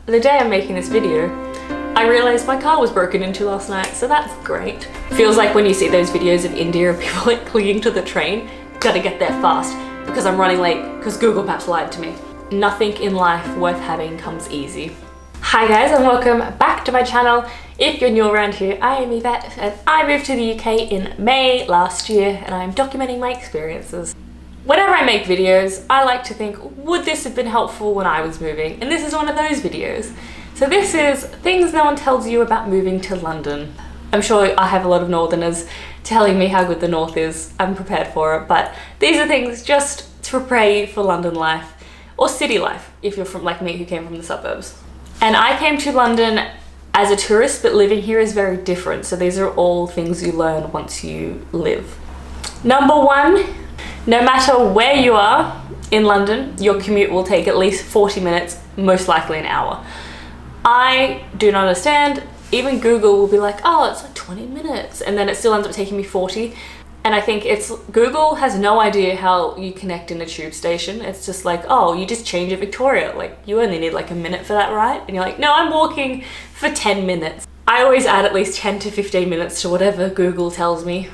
the day I'm making this video, I realized my car was broken into last night, so that's great. Feels like when you see those videos of India of people like clinging to the train, gotta get there fast because I'm running late because Google Maps lied to me. Nothing in life worth having comes easy. Hi guys and welcome back to my channel. If you're new around here, I am Yvette and I moved to the UK in May last year and I'm documenting my experiences. Whenever I make videos, I like to think, would this have been helpful when I was moving? And this is one of those videos. So this is things no one tells you about moving to London. I'm sure I have a lot of northerners telling me how good the north is. I'm prepared for it, but these are things just to prepare you for London life or city life if you're from like me who came from the suburbs. And I came to London as a tourist, but living here is very different. So these are all things you learn once you live. Number one, no matter where you are in London, your commute will take at least 40 minutes, most likely an hour. I do not understand. Even Google will be like, oh, it's like 20 minutes. And then it still ends up taking me 40. And I think Google has no idea how you connect in a tube station. It's just like, oh, you just change at Victoria. Like you only need like a minute for that ride. And you're like, no, I'm walking for 10 minutes. I always add at least 10 to 15 minutes to whatever Google tells me.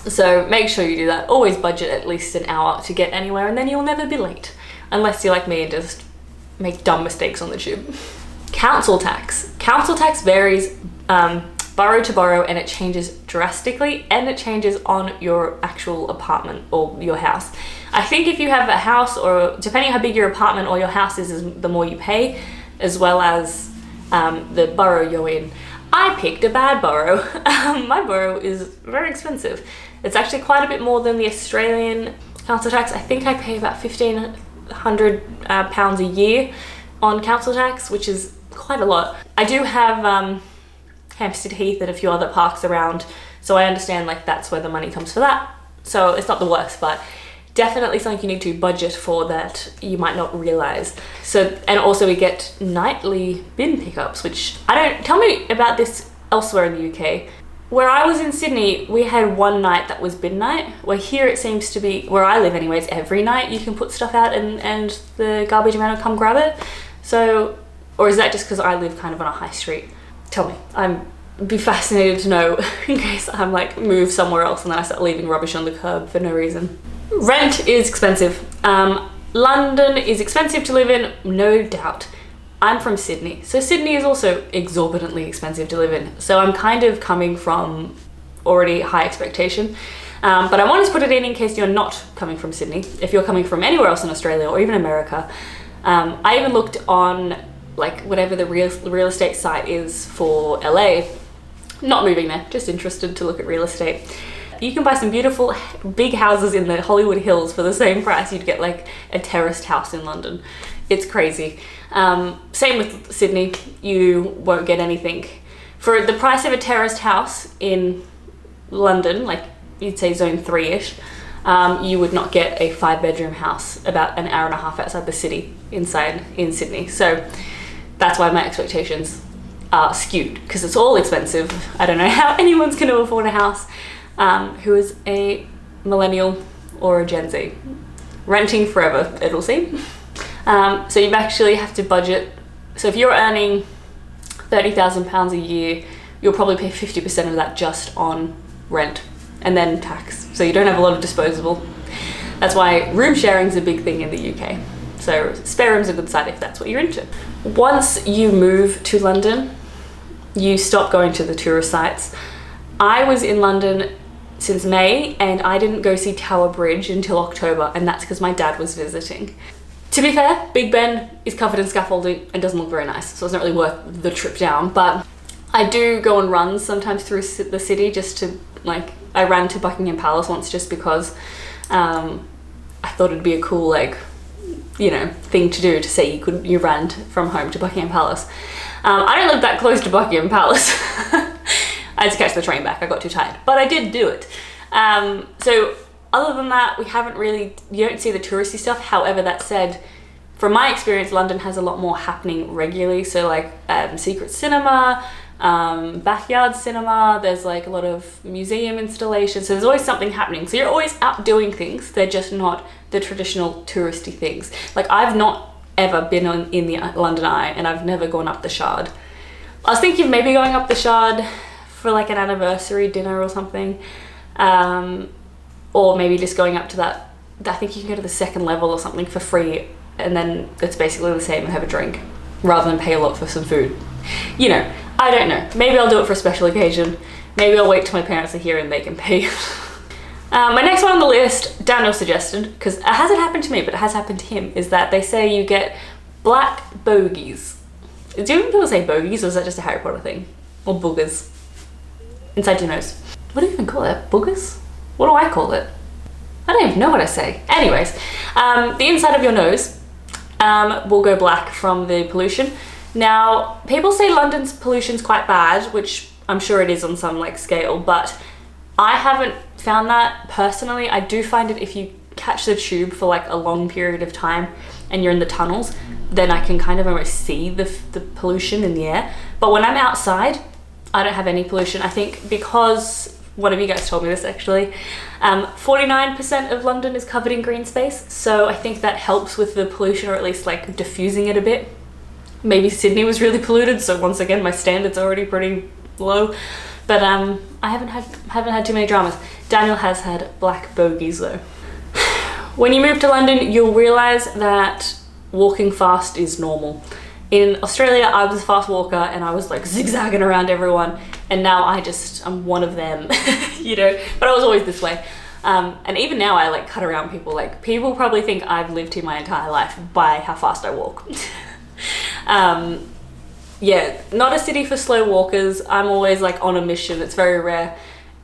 So make sure you do that. Always budget at least an hour to get anywhere and then you'll never be late. Unless you're like me and just make dumb mistakes on the tube. Council tax. Council tax varies borough to borough and it changes drastically and it changes on your actual apartment or your house. I think if you have a house or depending how big your apartment or your house is the more you pay as well as the borough you're in. I picked a bad borough. My borough is very expensive. It's actually quite a bit more than the Australian council tax. I think I pay about £1,500 a year on council tax, which is quite a lot. I do have Hampstead Heath and a few other parks around, so I understand like that's where the money comes for that. So it's not the worst, but definitely something you need to budget for that you might not realize. So, and also we get nightly bin pickups, which tell me about this elsewhere in the UK. Where I was in Sydney, we had one night that was bin night, where here it seems to be, where I live anyways, every night you can put stuff out and the garbage man will come grab it. So, or is that just because I live kind of on a high street? Tell me, I'd be fascinated to know in case I'm like move somewhere else and then I start leaving rubbish on the curb for no reason. Rent is expensive. London is expensive to live in, no doubt. I'm from Sydney, so Sydney is also exorbitantly expensive to live in. So I'm kind of coming from already high expectation. But I wanted to put it in case you're not coming from Sydney. If you're coming from anywhere else in Australia or even America. I even looked on like whatever the real estate site is for LA. Not moving there, just interested to look at real estate. You can buy some beautiful big houses in the Hollywood Hills for the same price you'd get like a terraced house in London. It's crazy. Same with Sydney, you won't get anything. For the price of a terraced house in London, like you'd say zone 3-ish, you would not get a 5-bedroom house about an hour and a half outside the city in Sydney. So that's why my expectations are skewed because it's all expensive. I don't know how anyone's going to afford a house who is a millennial or a Gen Z. Renting forever, it'll seem. So you actually have to budget. So if you're earning £30,000 a year, you'll probably pay 50% of that just on rent and then tax. So you don't have a lot of disposable. That's why room sharing is a big thing in the UK. So spare room's a good side if that's what you're into. Once you move to London, you stop going to the tourist sites. I was in London since May and I didn't go see Tower Bridge until October, and that's because my dad was visiting. To be fair, Big Ben is covered in scaffolding and doesn't look very nice, so it's not really worth the trip down, but I do go on runs sometimes through the city just to I ran to Buckingham Palace once just because I thought it'd be a cool thing to do to say you ran from home to Buckingham Palace. I don't live that close to Buckingham Palace. I had to catch the train back, I got too tired, but I did do it. So other than that, you don't see the touristy stuff. However, that said, from my experience, London has a lot more happening regularly. So like secret cinema, backyard cinema, there's like a lot of museum installations. So there's always something happening. So you're always out doing things. They're just not the traditional touristy things. Like I've not ever been in the London Eye, and I've never gone up the Shard. I was thinking of maybe going up the Shard for like an anniversary dinner or something, or maybe just going up to that. I think you can go to the second level or something for free, and then it's basically the same and have a drink rather than pay a lot for some food. You know, I don't know. Maybe I'll do it for a special occasion. Maybe I'll wait till my parents are here and they can pay. My next one on the list, Daniel suggested, because it hasn't happened to me, but it has happened to him, is that they say you get black bogies. Do people say bogies, or is that just a Harry Potter thing? Or boogers? Inside your nose. What do you even call it? Boogers? What do I call it? I don't even know what I say. Anyways, the inside of your nose will go black from the pollution. Now, people say London's pollution's quite bad, which I'm sure it is on some like scale, but I haven't found that personally. I do find it if you catch the tube for like a long period of time and you're in the tunnels, then I can kind of almost see the pollution in the air. But when I'm outside, I don't have any pollution. I think because one of you guys told me this actually, 49% of London is covered in green space. So I think that helps with the pollution, or at least like diffusing it a bit. Maybe Sydney was really polluted, so once again, my standards are already pretty low. But I haven't had too many dramas. Daniel has had black bogies though. When you move to London, you'll realize that walking fast is normal. In Australia, I was a fast walker and I was like zigzagging around everyone, and now I'm one of them, you know, but I was always this way. And even now I like cut around people. Like, people probably think I've lived here my entire life by how fast I walk. Yeah, not a city for slow walkers. I'm always like on a mission. It's very rare.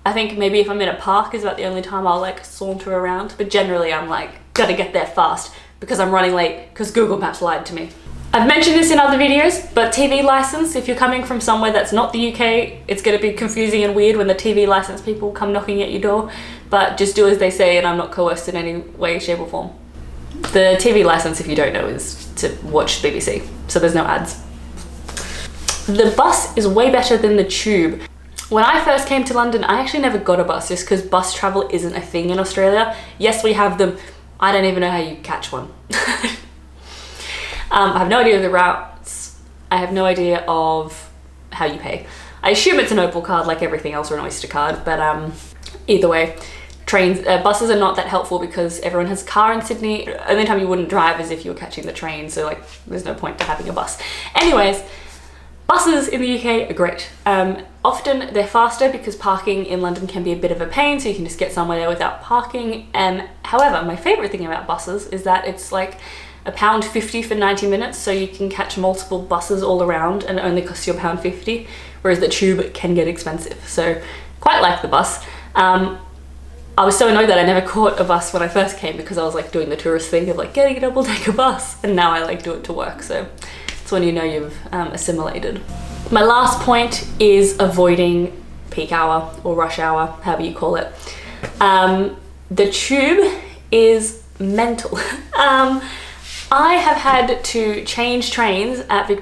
I think maybe if I'm in a park is about the only time I'll like saunter around, but generally I'm like, gotta get there fast because I'm running late because Google Maps lied to me. I've mentioned this in other videos, but TV license, if you're coming from somewhere that's not the UK, it's gonna be confusing and weird when the TV license people come knocking at your door, but just do as they say and I'm not coerced in any way, shape or form. The TV license, if you don't know, is to watch BBC, so there's no ads. The bus is way better than the tube. When I first came to London, I actually never got a bus just because bus travel isn't a thing in Australia. Yes, we have them. I don't even know how you catch one. I have no idea of the routes. I have no idea of how you pay. I assume it's an Opal card like everything else, or an Oyster card, but either way, buses are not that helpful because everyone has a car in Sydney. The only time you wouldn't drive is if you were catching the train, so like there's no point to having a bus. Anyways, buses in the UK are great. Often they're faster because parking in London can be a bit of a pain, so you can just get somewhere there without parking. However, my favourite thing about buses is that it's like £1.50 for 90 minutes, so you can catch multiple buses all around and it only costs you £1.50, whereas the tube can get expensive. So quite like the bus. I was so annoyed that I never caught a bus when I first came because I was like doing the tourist thing of like getting a double-decker bus, and now I like do it to work, so it's when you know you've assimilated. My last point is avoiding peak hour or rush hour, however you call it. The tube is mental. I have had to change trains at to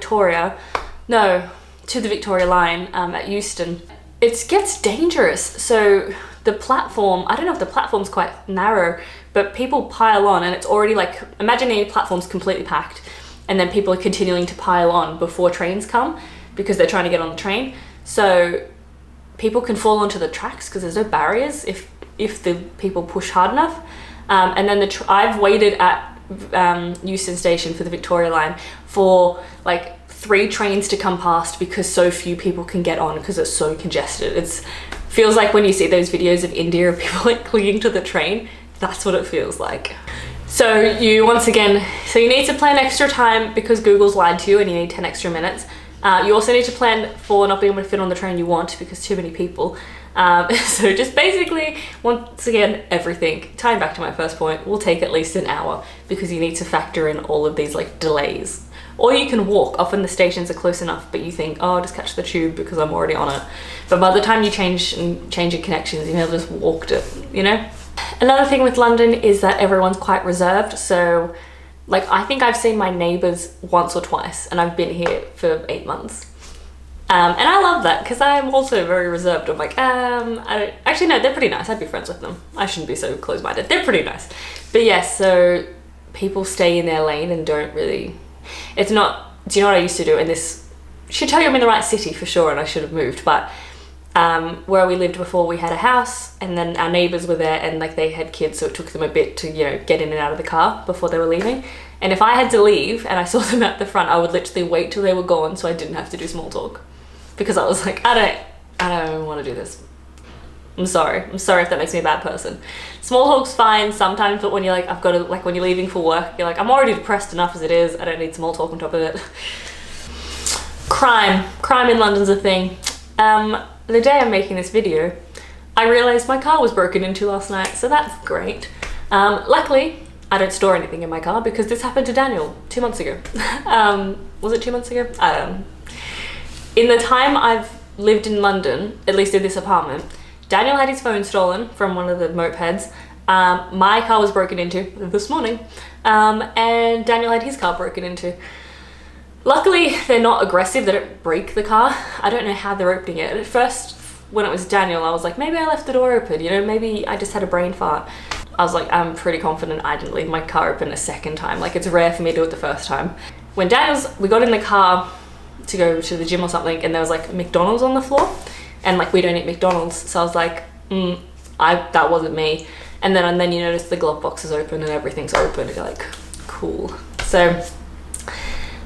the Victoria line at Euston. It gets dangerous. So the platform, I don't know if the platform's quite narrow, but people pile on and it's already like, imagine the platform's completely packed and then people are continuing to pile on before trains come because they're trying to get on the train. So people can fall onto the tracks because there's no barriers if the people push hard enough. And then I've waited at Euston Station for the Victoria line for like 3 trains to come past because so few people can get on because it's so congested. It feels like when you see those videos of India of people like clinging to the train, that's what it feels like. So you need to plan extra time because Google's lied to you and you need 10 extra minutes. You also need to plan for not being able to fit on the train you want because too many people. So just basically, once again, everything, tying back to my first point, will take at least an hour because you need to factor in all of these like delays. Or you can walk, often the stations are close enough, but you think, oh, I'll just catch the tube because I'm already on it. But by the time you change your connections, you may have just walked it, you know? Another thing with London is that everyone's quite reserved. So like, I think I've seen my neighbours once or twice and I've been here for 8 months. And I love that because I'm also very reserved. I'm like, actually no, they're pretty nice. I'd be friends with them. I shouldn't be so close-minded. They're pretty nice. But yes, so people stay in their lane and don't really, it's not, do you know what I used to do? And this should tell you I'm in the right city for sure and I should have moved, but where we lived before, we had a house and then our neighbours were there and like they had kids, so it took them a bit to, you know, get in and out of the car before they were leaving. And if I had to leave and I saw them at the front, I would literally wait till they were gone so I didn't have to do small talk. Because I was like, I don't want to do this. I'm sorry if that makes me a bad person. Small talk's fine sometimes, but when you're like, I've got to, like when you're leaving for work, you're like, I'm already depressed enough as it is, I don't need small talk on top of it. Crime in London's a thing. The day I'm making this video, I realised my car was broken into last night, so that's great. Luckily, I don't store anything in my car because this happened to Daniel 2 months ago. Was it 2 months ago? I don't know. In the time I've lived in London, at least in this apartment, Daniel had his phone stolen from one of the mopeds. My car was broken into this morning, and Daniel had his car broken into. Luckily, they're not aggressive, they don't break the car. I don't know how they're opening it. At first, when it was Daniel, I was like, maybe I left the door open, you know, maybe I just had a brain fart. I was like, I'm pretty confident I didn't leave my car open a second time. Like, it's rare for me to do it the first time. When we got in the car to go to the gym or something, and there was like McDonald's on the floor, and like we don't eat McDonald's, so I was like, that wasn't me. And then you notice the glove box is open and everything's open, and you're like, cool. So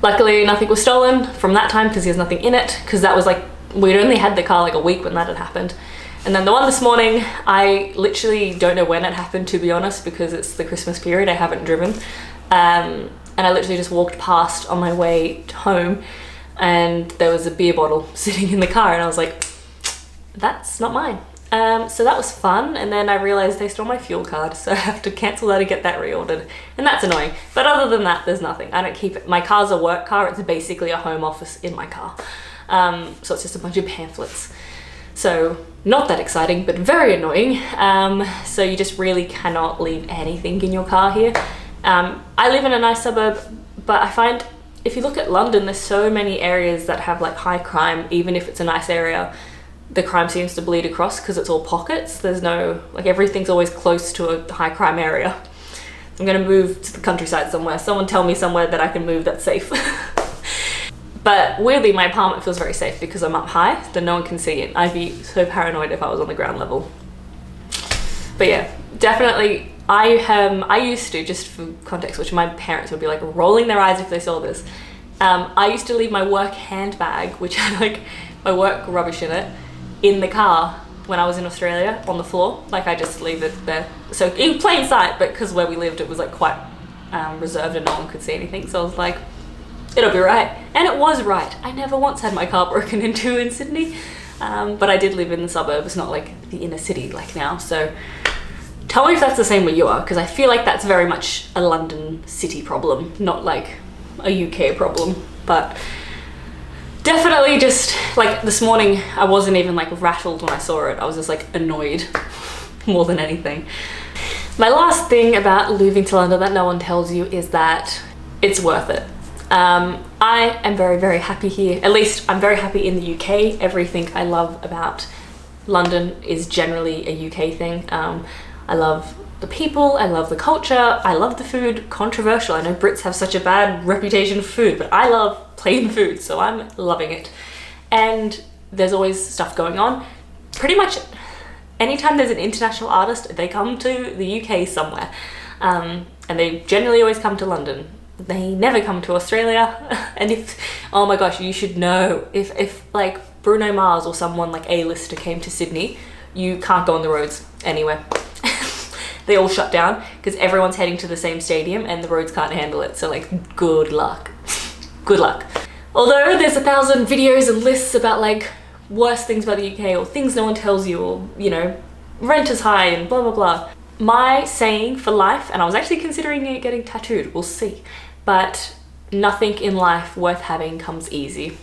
luckily nothing was stolen from that time because there's nothing in it, because that was like, we'd only had the car like a week when that had happened. And then the one this morning, I literally don't know when it happened, to be honest, because it's the Christmas period, I haven't driven. And I literally just walked past on my way home and there was a beer bottle sitting in the car and I was like, that's not mine. So that was fun, and then I realized they stole my fuel card, so I have to cancel that and get that reordered, and that's annoying. But other than that, there's nothing. I don't keep it. My car's a work car, it's basically a home office in my car. So it's just a bunch of pamphlets. So not that exciting, but very annoying. So you just really cannot leave anything in your car here. I live in a nice suburb, but I find if you look at London, there's so many areas that have like high crime, even if it's a nice area. The crime seems to bleed across because it's all pockets. There's no, like everything's always close to a high crime area. I'm gonna move to the countryside somewhere. Someone tell me somewhere that I can move that's safe. But weirdly, my apartment feels very safe because I'm up high, then no one can see it. I'd be so paranoid if I was on the ground level. But yeah, definitely, I used to, just for context, which my parents would be like rolling their eyes if they saw this. I used to leave my work handbag, which had like my work rubbish in it, in the car when I was in Australia on the floor. Like I just leave it there. So in plain sight, but because where we lived, it was like quite reserved and no one could see anything. So I was like, it'll be right. And it was right. I never once had my car broken into in Sydney. But I did live in the suburbs, not like the inner city like now. So tell me if that's the same where you are, because I feel like that's very much a London city problem, not like a UK problem. But definitely just like this morning, I wasn't even like rattled when I saw it. I was just like annoyed more than anything. My last thing about moving to London that no one tells you is that it's worth it. I am very, very happy here. At least I'm very happy in the UK. Everything I love about London is generally a UK thing. I love the people, I love the culture, I love the food. Controversial, I know Brits have such a bad reputation for food, but I love plain food, so I'm loving it. And there's always stuff going on. Pretty much anytime there's an international artist, they come to the UK somewhere. And they generally always come to London. They never come to Australia. And if, oh my gosh, you should know, if like Bruno Mars or someone like A-lister came to Sydney, you can't go on the roads anywhere. They all shut down because everyone's heading to the same stadium and the roads can't handle it. So like, good luck. Good luck. Although there's 1,000 videos and lists about like worst things about the UK or things no one tells you, or, you know, rent is high and blah, blah, blah. My saying for life, and I was actually considering it getting tattooed, we'll see, but nothing in life worth having comes easy.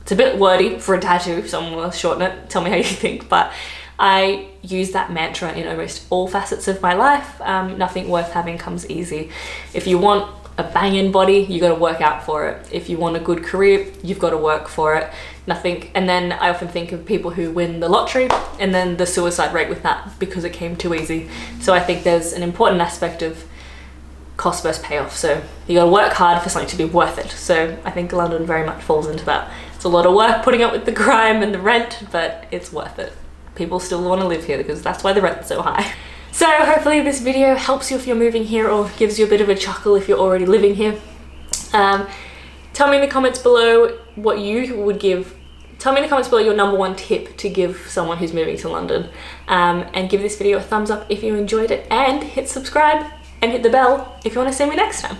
It's a bit wordy for a tattoo, if someone will shorten it, tell me how you think, but I use that mantra in almost all facets of my life. Nothing worth having comes easy. If you want a banging body, you got to work out for it. If you want a good career, you've got to work for it. Nothing. And then I often think of people who win the lottery and then the suicide rate with that because it came too easy. So I think there's an important aspect of cost versus payoff. So you gotta work hard for something to be worth it. So I think London very much falls into that. It's a lot of work putting up with the crime and the rent, but it's worth it. People still want to live here because that's why the rent's so high. So hopefully this video helps you if you're moving here, or gives you a bit of a chuckle if you're already living here. Tell me in the comments below what you would give. Tell me in the comments below your #1 tip to give someone who's moving to London. And give this video a thumbs up if you enjoyed it, and hit subscribe and hit the bell if you want to see me next time.